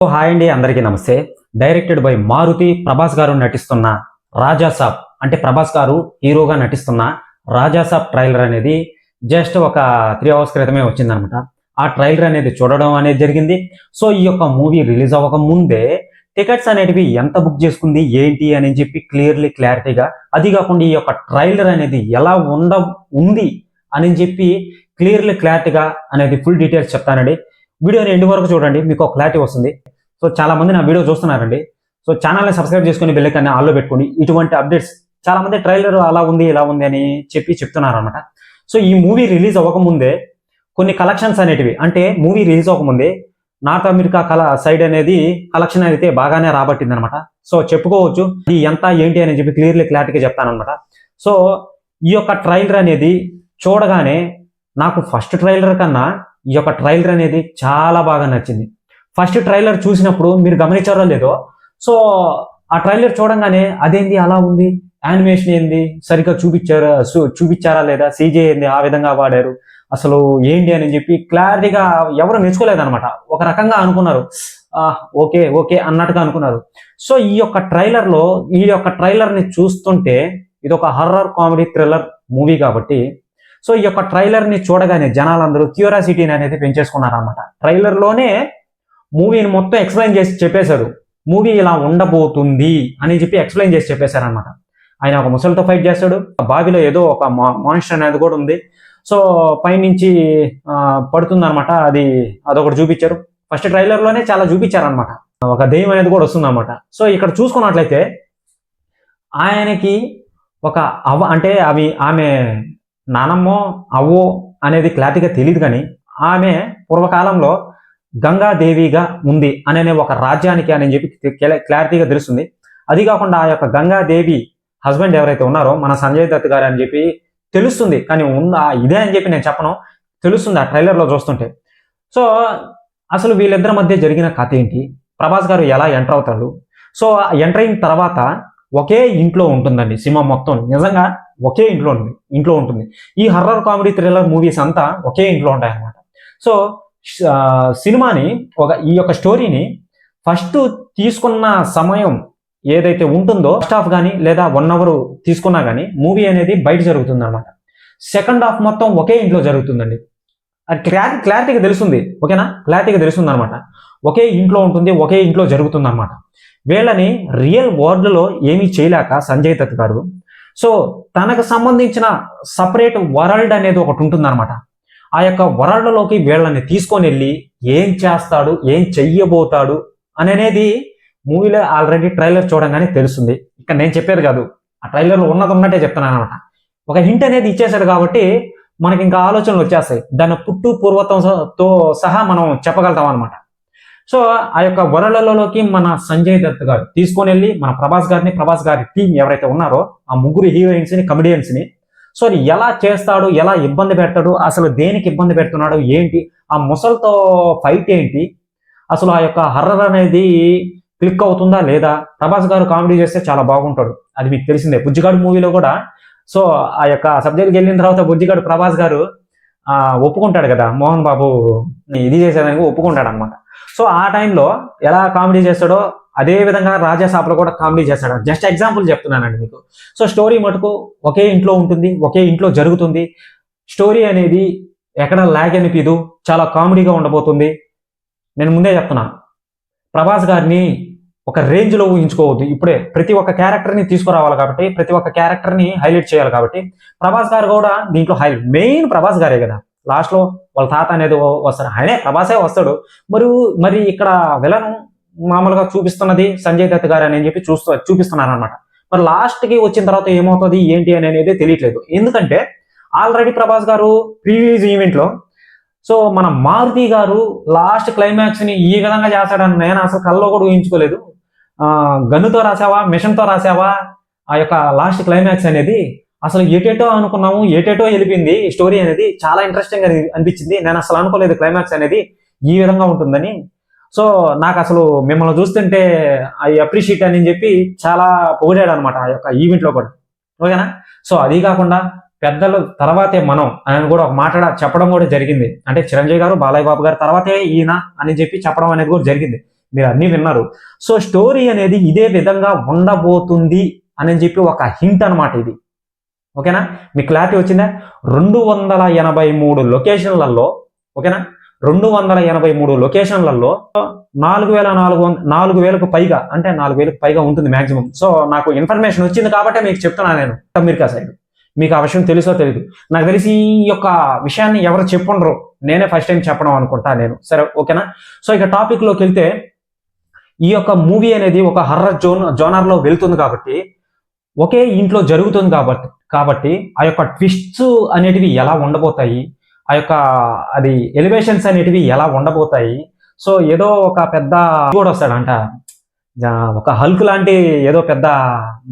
Hi అండి, అందరికీ నమస్తే. డైరెక్టెడ్ బై మారుతి ప్రభాస్ గారు నటిస్తున్న రాజాసాబ్ అంటే ప్రభాస్ గారు హీరోగా నటిస్తున్న రాజాసాబ్ ట్రైలర్ అనేది జస్ట్ ఒక 3 అవర్స్ క్రితమే వచ్చిందనమాట. ఆ ట్రైలర్ అనేది చూడడం అనేది జరిగింది. సో ఈ యొక్క మూవీ రిలీజ్ అవ్వక ముందే టికెట్స్ అనేటివి ఎంత బుక్ చేసుకుంది ఏంటి అని చెప్పి క్లారిటీగా, అది కాకుండా ఈ యొక్క ట్రైలర్ అనేది ఎలా ఉంది అని చెప్పి క్లారిటీగా అనేది ఫుల్ డీటెయిల్స్ చెప్తానండి. వీడియోని ఎండ్ వరకు చూడండి, మీకు ఒక క్లారిటీ వస్తుంది. సో చాలా మంది నా వీడియో చూస్తున్నారండి. సో ఛానల్ని సబ్స్క్రైబ్ చేసుకుని బెల్ ఐకాన్ని ఆన్లో పెట్టుకోండి. ఇటువంటి అప్డేట్స్ చాలా మంది ట్రైలర్ అలా ఉంది ఇలా ఉంది అని చెప్తున్నారు అనమాట. సో ఈ మూవీ రిలీజ్ అవ్వకముందే కొన్ని కలెక్షన్స్ అనేటివి, అంటే మూవీ రిలీజ్ అవ్వకముందే నార్త్ అమెరికా సైడ్ అనేది కలెక్షన్ అయితే బాగానే రాబట్టింది అనమాట. సో చెప్పుకోవచ్చు ఇది ఎంత ఏంటి అని చెప్పి క్లారిటీగా చెప్తానమాట. సో ఈ యొక్క ట్రైలర్ అనేది చూడగానే నాకు ఫస్ట్ ట్రైలర్ కన్నా ఈ యొక్క ట్రైలర్ అనేది చాలా బాగా నచ్చింది. ఫస్ట్ ట్రైలర్ చూసినప్పుడు మీరు గమనించారో లేదో, సో ఆ ట్రైలర్ చూడంగానే అదేంది అలా ఉంది, యానిమేషన్ ఏంది సరిగ్గా చూపించారా లేదా, సీజే ఏంది ఆ విధంగా వాడారు, అసలు ఏంటి అని చెప్పి క్లారిటీగా ఎవరు నేర్చుకోలేదన్నమాట. ఒక రకంగా అనుకున్నారు, ఓకే ఓకే అన్నట్టుగా అనుకున్నారు. సో ఈ యొక్క ట్రైలర్ని చూస్తుంటే ఇది ఒక హర్రర్ కామెడీ థ్రిల్లర్ మూవీ కాబట్టి, సో ఈ యొక్క ట్రైలర్ని చూడగానే జనాలందరూ క్యూరియాసిటీని అనేది పెంచేసుకున్నారు అనమాట. ట్రైలర్లోనే మూవీని మొత్తం ఎక్స్ప్లెయిన్ చేసి చెప్పేశారు, మూవీ ఇలా ఉండబోతుంది అని చెప్పి ఎక్స్ప్లెయిన్ చేసి చెప్పేశారనమాట. ఆయన ఒక ముసలితో ఫైట్ చేస్తాడు, బావిలో ఏదో ఒక మాన్స్టర్ అనేది కూడా ఉంది, సో పైనుంచి పడుతుంది అనమాట. అదొకటి చూపించారు. ఫస్ట్ ట్రైలర్లోనే చాలా చూపించారనమాట. ఒక దెయ్యం అనేది కూడా వస్తుంది అనమాట. సో ఇక్కడ చూసుకున్నట్లయితే ఆయనకి ఒక అంటే ఆమె నానమ్మో అవ్వో అనేది క్లారిటీగా తెలియదు, కానీ ఆమె పూర్వకాలంలో గంగాదేవిగా ఉంది అనే ఒక రాజ్యానికి అని చెప్పి క్లారిటీగా తెలుస్తుంది. అది కాకుండా ఆ యొక్క గంగాదేవి హస్బెండ్ ఎవరైతే ఉన్నారో మన సంజయ్ దత్ గారు అని చెప్పి తెలుస్తుంది, కానీ ఇదే అని చెప్పి నేను చెప్పను, తెలుస్తుంది ఆ ట్రైలర్లో చూస్తుంటే. సో అసలు వీళ్ళిద్దరి మధ్య జరిగిన కథ ఏంటి, ప్రభాస్ గారు ఎలా ఎంటర్ అవుతాడు, సో ఎంటర్ అయిన తర్వాత ఒకే ఇంట్లో ఉంటుందండి సినిమా మొత్తం. నిజంగా ఒకే ఇంట్లో ఉంటుంది. ఈ హర్రర్ కామెడీ థ్రిల్లర్ మూవీస్ అంతా ఒకే ఇంట్లో ఉంటాయి అన్నమాట. సో సినిమాని ఈ యొక్క స్టోరీని ఫస్ట్ తీసుకున్న సమయం ఏదైతే ఉంటుందో, ఫస్ట్ హాఫ్ కానీ లేదా 1 అవర్ తీసుకున్నా కానీ మూవీ అనేది బయట జరుగుతుంది అనమాట. సెకండ్ హాఫ్ మొత్తం ఒకే ఇంట్లో జరుగుతుందండి. అది క్లారిటీగా తెలుస్తుంది, ఓకేనా, క్లారిటీగా తెలుస్తుంది అనమాట. ఒకే ఇంట్లో ఉంటుంది, ఒకే ఇంట్లో జరుగుతుంది అనమాట. వీళ్ళని రియల్ వరల్డ్లో ఏమీ చేయలేక సంజయ్ దత్ గారు, సో తనకు సంబంధించిన సపరేట్ వరల్డ్ అనేది ఒకటి ఉంటుంది అనమాట. ఆ యొక్క వరల్డ్లోకి వీళ్ళని తీసుకొని వెళ్ళి ఏం చేస్తాడు, ఏం చెయ్యబోతాడు అనేది మూవీలో ఆల్రెడీ ట్రైలర్ చూడంగానే తెలుస్తుంది. ఇక్కడ నేను చెప్పేది కాదు, ఆ ట్రైలర్లో ఉన్నట్టే చెప్తున్నాను అనమాట. ఒక హింట్ అనేది ఇచ్చేసాడు కాబట్టి మనకి ఇంకా ఆలోచనలు వచ్చేస్తాయి, దాని పూర్వతంతో సహా మనం చెప్పగలుగుతాం అనమాట. సో ఆ యొక్క వరల్డ్లోకి మన సంజయ్ దత్ గారు తీసుకొని వెళ్ళి మన ప్రభాస్ గారి టీం ఎవరైతే ఉన్నారో ఆ ముగ్గురు హీరోయిన్స్ని, కమెడియన్స్ని, సో ఎలా చేస్తాడు, ఎలా ఇబ్బంది పెడతాడు, అసలు దేనికి ఇబ్బంది పెడుతున్నాడు ఏంటి, ఆ ముసలితో ఫైట్ ఏంటి, అసలు ఆ యొక్క హర్రర్ అనేది క్లిక్ అవుతుందా లేదా. ప్రభాస్ గారు కామెడీ చేస్తే చాలా బాగుంటాడు, అది మీకు తెలిసిందే. బుజ్జిగాడు మూవీలో కూడా సో ఆ యొక్క సబ్జెక్ట్కి వెళ్ళిన తర్వాత బుజ్జిగాడు ప్రభాస్ గారు ఒప్పుకుంటాడు కదా, మోహన్ బాబు ఇది చేసేదానికి ఒప్పుకుంటాడు అనమాట. సో ఆ టైంలో ఎలా కామెడీ చేస్తాడో అదే విధంగా రాజాసాబ్లో కూడా కామెడీ చేస్తాడు. జస్ట్ ఎగ్జాంపుల్ చెప్తున్నానండి మీకు. సో స్టోరీ మటుకు ఒకే ఇంట్లో ఉంటుంది, ఒకే ఇంట్లో జరుగుతుంది. స్టోరీ అనేది ఎక్కడ లాగ్ అనిపించదు, చాలా కామెడీగా ఉండబోతుంది. నేను ముందే చెప్తున్నాను, ప్రభాస్ గారిని ఒక రేంజ్లో ఊహించుకోవద్దు. ఇప్పుడే ప్రతి ఒక్క క్యారెక్టర్ని తీసుకురావాలి కాబట్టి, ప్రతి ఒక్క క్యారెక్టర్ని హైలైట్ చేయాలి కాబట్టి ప్రభాస్ గారు కూడా దీంట్లో మెయిన్ ప్రభాస్ గారే కదా. లాస్ట్లో వాళ్ళ తాత అనేది వస్తాడు, ఆయనే ప్రభాసే వస్తాడు. మరి ఇక్కడ విలన్ మామూలుగా చూపిస్తున్నది సంజయ్ దత్ గారు అని చెప్పి చూపిస్తున్నారు అనమాట. మరి లాస్ట్కి వచ్చిన తర్వాత ఏమవుతుంది ఏంటి అనేది తెలియట్లేదు. ఎందుకంటే ఆల్రెడీ ప్రభాస్ గారు ప్రీవియస్ ఈవెంట్లో సో మన మారుతి గారు లాస్ట్ క్లైమాక్స్ని ఈ విధంగా చేస్తాడని నేను అసలు కల్లో కూడా ఊహించుకోలేదు. గన్నుతో రాసావా, మిషన్తో రాసావా ఆ యొక్క లాస్ట్ క్లైమాక్స్ అనేది, అసలు ఏటేటో అనుకున్నాము, ఏటేటో వెళ్ళిపోయింది స్టోరీ అనేది. చాలా ఇంట్రెస్టింగ్ అనిపించింది. నేను అసలు అనుకోలేదు క్లైమాక్స్ అనేది ఈ విధంగా ఉంటుందని. సో నాకు అసలు మిమ్మల్ని చూస్తుంటే ఐ అప్రిషియేట్ అని చెప్పి చాలా పొగిడాడు అనమాట ఆ యొక్క ఈవెంట్లో కూడా, ఓకేనా. సో అది కాకుండా పెద్దల తర్వాతే మనం అని కూడా ఒక మాట చెప్పడం కూడా జరిగింది. అంటే చిరంజీవి గారు, బాలయ్య బాబు గారు తర్వాతే ఈయన అని చెప్పి చెప్పడం అనేది కూడా జరిగింది. మీరు అన్నీ విన్నారు. సో స్టోరీ అనేది ఇదే విధంగా ఉండబోతుంది అని చెప్పి ఒక హింట్ అనమాట ఇది. ఓకేనా, మీకు క్లారిటీ వచ్చిందా? 283 లొకేషన్లలో, ఓకేనా, 283 లొకేషన్లలో 4,400కు పైగా, అంటే 4,000కు పైగా ఉంటుంది మాక్సిమం. సో నాకు ఇన్ఫర్మేషన్ వచ్చింది కాబట్టి మీకు చెప్తున్నాను నేను. అమెరికా సైడ్ మీకు ఆ విషయం తెలుసో తెలీదు, నాకు తెలిసి ఈ యొక్క విషయాన్ని ఎవరు చెప్పుండరు, నేనే ఫస్ట్ టైం చెప్పడం అనుకుంటా నేను. సరే ఓకేనా. సో ఇక టాపిక్ లోకి వెళ్తే, ఈ యొక్క మూవీ అనేది ఒక హర్రర్ జోనర్ లో వెళ్తుంది కాబట్టి, ఒకే ఇంట్లో జరుగుతుంది కాబట్టి ఆ యొక్క ట్విస్ట్స్ అనేటివి ఎలా ఉండబోతాయి, ఆ యొక్క అది ఎలివేషన్స్ అనేటివి ఎలా ఉండబోతాయి. సో ఏదో ఒక పెద్ద కూడా వస్తాడంట, ఒక హల్క్ లాంటి ఏదో పెద్ద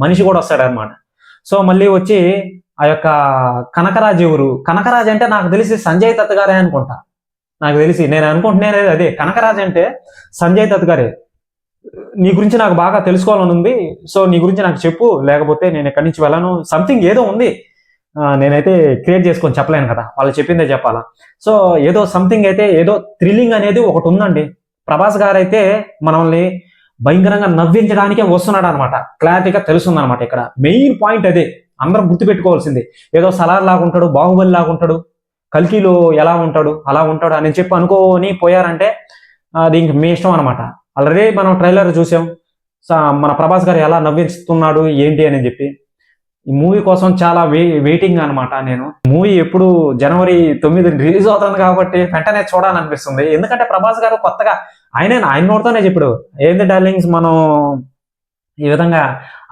మనిషి కూడా వస్తాడు అనమాట. సో మళ్ళీ వచ్చి ఆ యొక్క కనకరాజ్ ఎవరు, కనకరాజ్ అంటే నాకు తెలిసి సంజయ్ దత్ గారే అనుకుంటా, నాకు తెలిసి నేను అనుకుంటున్నానే అదే, కనకరాజ్ అంటే సంజయ్ దత్ గారే. నీ గురించి నాకు బాగా తెలుసుకోవాలని ఉంది, సో నీ గురించి నాకు చెప్పు, లేకపోతే నేను ఎక్కడి నుంచి వెళ్ళను, సంథింగ్ ఏదో ఉంది. నేనైతే క్రియేట్ చేసుకొని చెప్పలేను కదా, వాళ్ళు చెప్పిందే చెప్పాలా. సో ఏదో సంథింగ్ అయితే, ఏదో థ్రిల్లింగ్ అనేది ఒకటి ఉందండి. ప్రభాస్ గారు అయితే మనల్ని భయంకరంగా నవ్వించడానికే వస్తున్నాడు అనమాట, క్లారిటీగా తెలుస్తుంది అనమాట. ఇక్కడ మెయిన్ పాయింట్ అదే, అందరూ గుర్తుపెట్టుకోవాల్సింది. ఏదో సలార్ లాగా ఉంటాడు, బాహుబలి లాగా ఉంటాడు, కల్కిలో ఎలా ఉంటాడు అలా ఉంటాడు అని చెప్పి అనుకోని పోయారంటే అది ఇంక మీ ఇష్టం అనమాట. ఆల్రెడీ మనం ట్రైలర్ చూసాం, మన ప్రభాస్ గారు ఎలా నవ్విస్తున్నాడు ఏంటి అని చెప్పి. ఈ మూవీ కోసం చాలా వెయిటింగ్ అనమాట. నేను మూవీ ఎప్పుడు జనవరి 9 రిలీజ్ అవుతుంది కాబట్టి వెంటనే చూడాలనిపిస్తుంది. ఎందుకంటే ప్రభాస్ గారు కొత్తగా ఆయన నోటితోనే చెప్పాడు, ఏంది డార్లింగ్స్ మనం ఈ విధంగా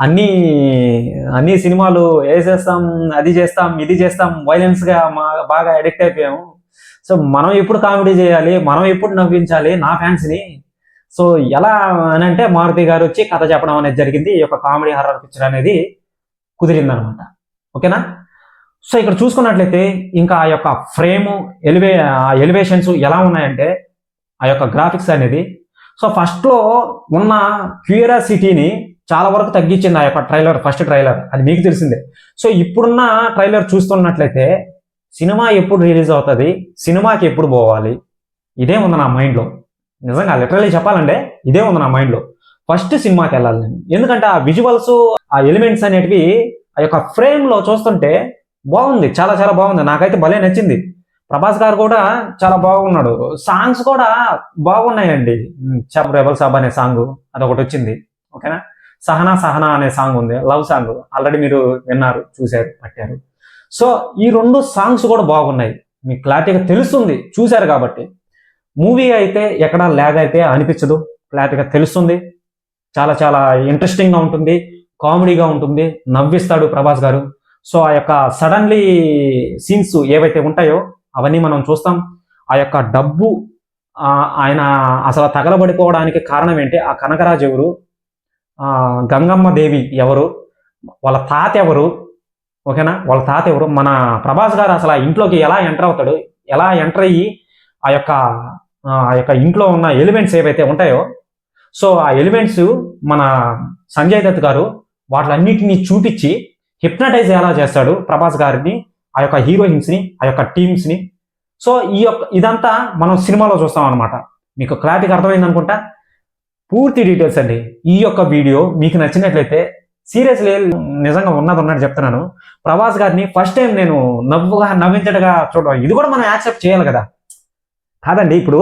అన్ని సినిమాలు వేసేస్తాం, అది చేస్తాం, ఇది చేస్తాం, వైలెన్స్ గా బాగా అడిక్ట్ అయిపోయాము. సో మనం ఎప్పుడు కామెడీ చేయాలి, మనం ఎప్పుడు నవ్వించాలి నా ఫ్యాన్స్ ని. సో ఎలా అని అంటే మారుతి గారు వచ్చి కథ చెప్పడం అనేది జరిగింది. ఈ యొక్క కామెడీ హర్రర్ పిక్చర్ అనేది కుదిరిందనమాట. ఓకేనా. సో ఇక్కడ చూసుకున్నట్లయితే ఇంకా ఆ యొక్క ఫ్రేమ్ ఎలివేషన్స్ ఎలా ఉన్నాయంటే, ఆ యొక్క గ్రాఫిక్స్ అనేది, సో ఫస్ట్ లో ఉన్న క్యూరియాసిటీని చాలా వరకు తగ్గించింది ఆ యొక్క ట్రైలర్, ఫస్ట్ ట్రైలర్, అది మీకు తెలిసిందే. సో ఇప్పుడున్న ట్రైలర్ చూస్తున్నట్లయితే సినిమా ఎప్పుడు రిలీజ్ అవుతుంది, సినిమాకి ఎప్పుడు పోవాలి, ఇదే ఉంది నా మైండ్లో. నిజంగా లిటరల్లీ చెప్పాలంటే ఇదే ఉంది నా మైండ్లో. ఫస్ట్ సినిమాకి వెళ్ళాలి నేను, ఎందుకంటే ఆ విజువల్స్, ఆ ఎలిమెంట్స్ అనేటివి ఆ యొక్క ఫ్రేమ్లో చూస్తుంటే బాగుంది, చాలా చాలా బాగుంది, నాకైతే భలే నచ్చింది. ప్రభాస్ గారు కూడా చాలా బాగున్నాడు, సాంగ్స్ కూడా బాగున్నాయండి. చబ్ రెబల్ సాబ్ అనే సాంగ్ అదొకటి వచ్చింది, ఓకేనా. సహనా సహనా అనే సాంగ్ ఉంది, లవ్ సాంగ్, ఆల్రెడీ మీరు విన్నారు, చూశారు, పట్టారు. సో ఈ 2 సాంగ్స్ కూడా బాగున్నాయి, మీకు క్లారిటీగా తెలుస్తుంది చూశారు కాబట్టి. మూవీ అయితే ఎక్కడ ల్యాగ్ అయితే అనిపించదు, క్లారిటీగా తెలుస్తుంది, చాలా చాలా ఇంట్రెస్టింగ్గా ఉంటుంది, కామెడీగా ఉంటుంది, నవ్విస్తాడు ప్రభాస్ గారు. సో ఆ యొక్క సడన్లీ సీన్స్ ఏవైతే ఉంటాయో అవన్నీ మనం చూస్తాం. ఆ యొక్క డబ్బు ఆయన అసలు తగలబడిపోవడానికి కారణం ఏంటి, ఆ కనకరాజు ఎవరు, గంగమ్మ దేవి ఎవరు, వాళ్ళ తాత ఎవరు, ఓకేనా, వాళ్ళ తాత ఎవరు, మన ప్రభాస్ గారు అసలు ఆ ఇంట్లోకి ఎలా ఎంటర్ అవుతాడు, ఎలా ఎంటర్ అయ్యి ఆ యొక్క ఇంట్లో ఉన్న ఎలిమెంట్స్ ఏవైతే ఉంటాయో, సో ఆ ఎలిమెంట్స్ మన సంజయ్ దత్ గారు వాటిలన్నిటిని చూపించి హిప్నటైజ్ ఎలా చేస్తాడు ప్రభాస్ గారిని, ఆ యొక్క హీరోయిన్స్ ని, ఆ యొక్క టీమ్స్ ని. సో ఇదంతా మనం సినిమాలో చూస్తాం అనమాట. మీకు క్లారిటీగా అర్థమైంది అనుకుంటా. పూర్తి డీటెయిల్స్ అండి. ఈ యొక్క వీడియో మీకు నచ్చినట్లయితే, సీరియస్లీ నిజంగా ఉన్నట్టు చెప్తున్నాను, ప్రభాస్ గారిని ఫస్ట్ టైం నేను నవ్వించడగా చూడడం, ఇది కూడా మనం యాక్సెప్ట్ చేయాలి కదా. కాదండి, ఇప్పుడు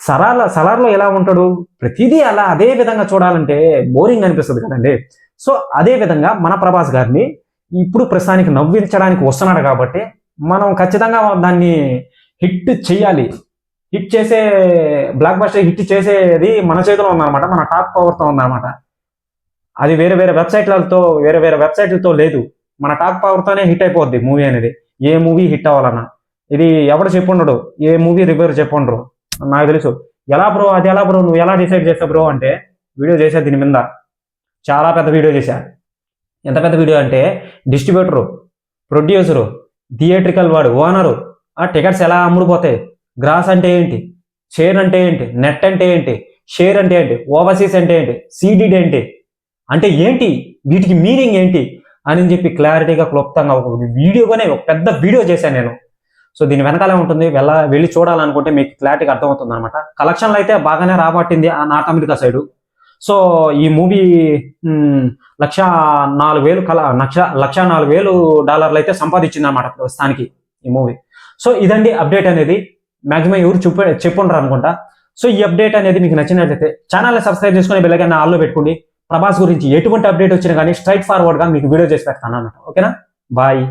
సలార్లో ఎలా ఉంటాడు, ప్రతిదీ అలా అదే విధంగా చూడాలంటే బోరింగ్ అనిపిస్తుంది కదండి. సో అదే విధంగా మన ప్రభాస్ గారిని ఇప్పుడు ప్రస్తుతానికి నవ్వించడానికి వస్తున్నాడు కాబట్టి మనం ఖచ్చితంగా దాన్ని హిట్ చేయాలి. హిట్ చేసే బ్లాక్ బస్టర్ హిట్ చేసేది మన చేతిలో ఉందన్నమాట, మన టాప్ పవర్తో ఉందన్నమాట. అది వేరే వెబ్సైట్లతో లేదు, మన టాప్ పవర్తోనే హిట్ అయిపోద్ది మూవీ అనేది. ఏ మూవీ హిట్ అవ్వాలన్నా ఇది ఎవడు చెప్పుండడు, ఏ మూవీ రివ్యూర్ చెప్పుండరు, నాకు తెలుసు. ఎలా బ్రో, అది ఎలా బ్రో, నువ్వు ఎలా డిసైడ్ చేస్తావు బ్రో అంటే, వీడియో చేసా దీని మీద, చాలా పెద్ద వీడియో చేశా. ఎంత పెద్ద వీడియో అంటే, డిస్ట్రిబ్యూటరు, ప్రొడ్యూసరు, థియేట్రికల్ వాడు, ఓనరు, ఆ టికెట్స్ ఎలా అమ్ముడుపోతాయి, గ్రాస్ అంటే ఏంటి, షేర్ అంటే ఏంటి, నెట్ అంటే ఏంటి, షేర్ అంటే ఏంటి, ఓవర్సీస్ అంటే ఏంటి, సీడీడ్ ఏంటి అంటే ఏంటి, వీటికి మీనింగ్ ఏంటి అని చెప్పి క్లారిటీగా క్లుప్తంగా ఒక వీడియోగానే ఒక పెద్ద వీడియో చేశాను నేను. సో దీని వెనకాలే ఉంటుంది, వెళ్ళి చూడాలనుకుంటే మీకు క్లారిటీగా అర్థమవుతుంది అనమాట. కలెక్షన్లు అయితే బాగానే రాబట్టింది ఆ నార్త్ అమెరికా సైడు. సో ఈ మూవీ $1,04,000 అయితే సంపాదించింది అనమాట ప్రస్తుతానికి ఈ మూవీ. సో ఇదండి అప్డేట్ అనేది. మాక్సిమం ఎవరు చెప్పుండ్రు అనుకుంటా. సో ఈ అప్డేట్ అనేది మీకు నచ్చినట్లయితే ఛానల్ని సబ్స్క్రైబ్ చేసుకుని బెల్ ఐకాన్ ఆల్లో పెట్టుకోండి. ప్రభాస్ గురించి ఎటువంటి అప్డేట్ వచ్చినా కానీ స్ట్రైట్ ఫార్వర్డ్గా మీకు వీడియో చేసి పెడతాను అన్నమాట. ఓకేనా, బాయ్.